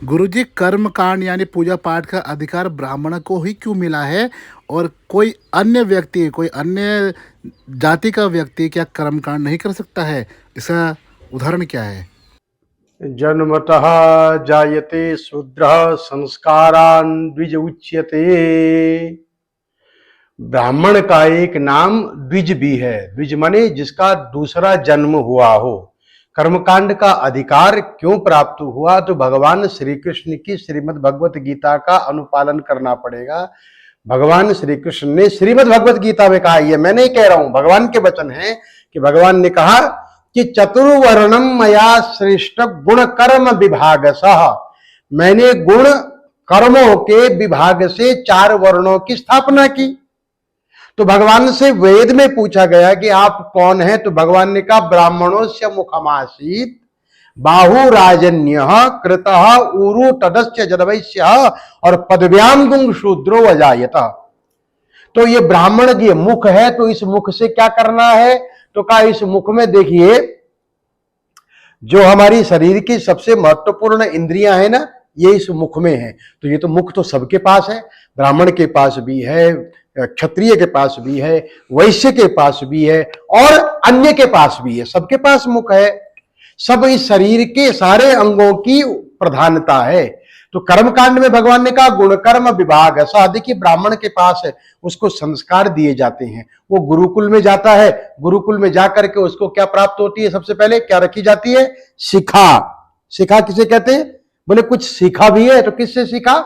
गुरुजी, कर्म कांड यानी पूजा पाठ का अधिकार ब्राह्मण को ही क्यों मिला है? और कोई अन्य जाति का व्यक्ति क्या कर्म कांड नहीं कर सकता है? इसका उदाहरण क्या है? जन्मतः जायते शूद्रः संस्कारान् द्विज उच्यते। ब्राह्मण का एक नाम द्विज भी है। द्विज माने जिसका दूसरा जन्म हुआ हो। कर्मकांड का अधिकार क्यों प्राप्त हुआ? तो भगवान श्री कृष्ण की श्रीमद् भगवत गीता का अनुपालन करना पड़ेगा। भगवान श्री कृष्ण ने श्रीमद् भगवत गीता में कहा, ये मैं नहीं कह रहा हूं, भगवान के वचन है कि भगवान ने कहा कि चतुर्वर्णम मया श्रेष्ठ गुण कर्म विभागसः। मैंने गुण कर्मों के विभाग से 4 वर्णों की स्थापना की। तो भगवान से वेद में पूछा गया कि आप कौन हैं? तो भगवान ने कहा ब्राह्मणों से मुखमासीत बाहुराजन्य कृतः ऊरु तदस्य जदवैश्य और पदव्याम गुंग शूद्रो अजायत। तो ये ब्राह्मण ये मुख है, तो इस मुख से क्या करना है? तो कहा इस मुख में देखिए, जो हमारी शरीर की सबसे महत्वपूर्ण इंद्रियां है ना, ये इस मुख में है। तो ये तो मुख तो सबके पास है, ब्राह्मण के पास भी है, क्षत्रिय के पास भी है, वैश्य के पास भी है और अन्य के पास भी है। सबके पास मुख है। सब इस शरीर के सारे अंगों की प्रधानता है। तो कर्मकांड में भगवान ने कहा गुण कर्म विभाग। ऐसा देखिए, ब्राह्मण के पास है, उसको संस्कार दिए जाते हैं, वो गुरुकुल में जाता है, गुरुकुल में जाकर के उसको क्या प्राप्त होती है? सबसे पहले क्या रखी जाती है? शिखा। शिखा किसे कहते हैं? बोले कुछ सीखा भी है, तो किससे सीखा?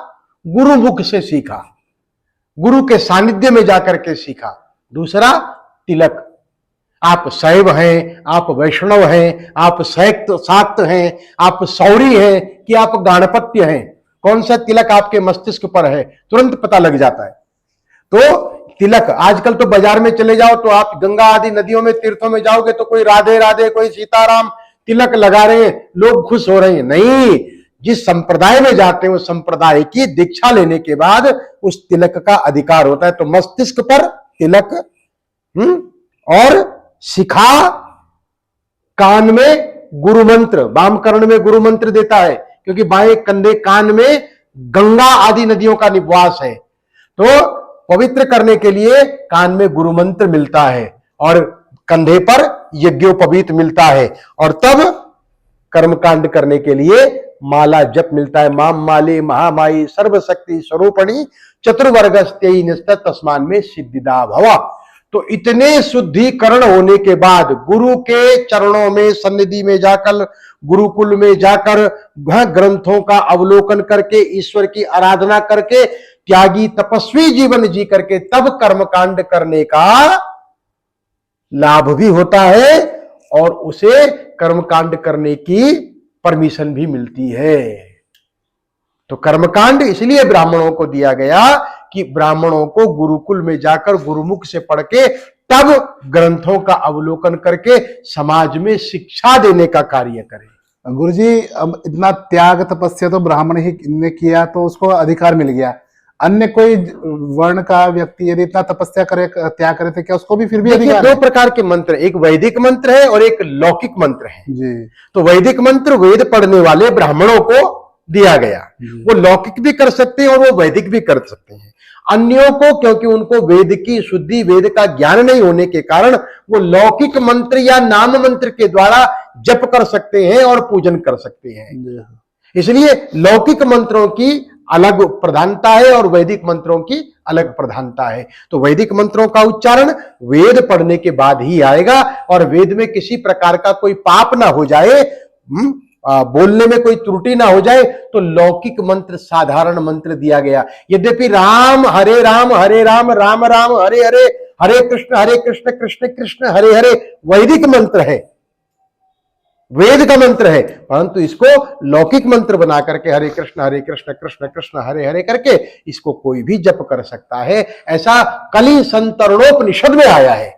गुरुमुख से सीखा, गुरु के सानिध्य में जाकर के सीखा। दूसरा तिलक। आप शैव हैं, आप वैष्णव हैं, आप शाक्त हैं, आप सौरी हैं कि आप गाणपत्य हैं, कौन सा तिलक आपके मस्तिष्क पर है तुरंत पता लग जाता है। तो तिलक, आजकल तो बाजार में चले जाओ तो आप गंगा आदि नदियों में तीर्थों में जाओगे तो कोई राधे राधे, कोई सीताराम तिलक लगा रहे हैं, लोग खुश हो रहे हैं। नहीं, जिस संप्रदाय में जाते हैं उस संप्रदाय की दीक्षा लेने के बाद उस तिलक का अधिकार होता है। तो मस्तिष्क पर तिलक, और शिखा, कान में गुरु मंत्र, वाम कर्ण में गुरु मंत्र देता है क्योंकि बाएं कंधे कान में गंगा आदि नदियों का निवास है। तो पवित्र करने के लिए कान में गुरु मंत्र मिलता है और कंधे पर यज्ञोपवीत मिलता है, और तब कर्मकांड करने के लिए माला जप मिलता है। माम माले महामाई सर्वशक्ति स्वरूपणी चतुर्वर्गस्त्ययी निस्तत् तस्मान में सिद्धिदा भवा। तो इतने शुद्धिकरण होने के बाद गुरु के चरणों में सन्निधि में जाकर, गुरुकुल में जाकर वह ग्रंथों का अवलोकन करके, ईश्वर की आराधना करके, त्यागी तपस्वी जीवन जी करके तब कर्मकांड करने का लाभ भी होता है और उसे कर्मकांड करने की परमिशन भी मिलती है। तो कर्मकांड इसलिए ब्राह्मणों को दिया गया कि ब्राह्मणों को गुरुकुल में जाकर गुरुमुख से पढ़ के तब ग्रंथों का अवलोकन करके समाज में शिक्षा देने का कार्य करें। गुरुजी, अब इतना त्याग तपस्या तो ब्राह्मण ही ने किया तो उसको अधिकार मिल गया। अन्य कोई वर्ण का व्यक्ति यदि इतना तपस्या करे, त्याग करे, तो क्या उसको भी फिर भी अधिकार? 2 प्रकार के मंत्र, एक वैदिक मंत्र है और एक लौकिक मंत्र है जी। तो वैदिक मंत्र वेद पढ़ने वाले ब्राह्मणों को दिया गया। वो लौकिक भी कर सकते हैं और वो वैदिक भी कर सकते हैं। अन्यों को, क्योंकि उनको वेद की शुद्धि, वेद का ज्ञान नहीं होने के कारण वो लौकिक मंत्र या नाम मंत्र के द्वारा जप कर सकते हैं और पूजन कर सकते हैं। इसलिए लौकिक मंत्रों की अलग प्रधानता है और वैदिक मंत्रों की अलग प्रधानता है। तो वैदिक मंत्रों का उच्चारण वेद पढ़ने के बाद ही आएगा और वेद में किसी प्रकार का कोई पाप ना हो जाए, बोलने में कोई त्रुटि ना हो जाए, तो लौकिक मंत्र साधारण मंत्र दिया गया। यद्यपि राम हरे राम राम राम हरे हरे, हरे कृष्ण कृष्ण कृष्ण हरे हरे वैदिक मंत्र है, वेद का मंत्र है, परंतु इसको लौकिक मंत्र बना करके हरे कृष्ण कृष्ण कृष्ण हरे हरे करके इसको कोई भी जप कर सकता है। ऐसा कलि संतरणोपनिषद में आया है।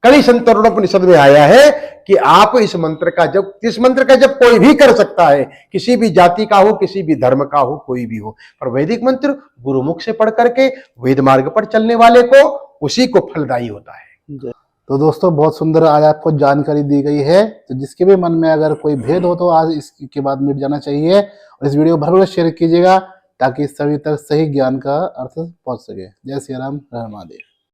कलि संतरणोपनिषद में आया है कि आप इस मंत्र का जप कोई भी कर सकता है, किसी भी जाति का हो, किसी भी धर्म का हो, कोई भी हो। पर वैदिक मंत्र गुरुमुख से पढ़ करके वेद मार्ग पर चलने वाले को, उसी को फलदायी होता है। तो दोस्तों, बहुत सुंदर आज आपको जानकारी दी गई है। तो जिसके भी मन में अगर कोई भेद हो तो आज इसके बाद मिट जाना चाहिए। इस वीडियो को भर भर शेयर कीजिएगा ताकि सभी तक सही ज्ञान का अर्थ पहुंच सके। जय श्री राम, हर हर महादेव।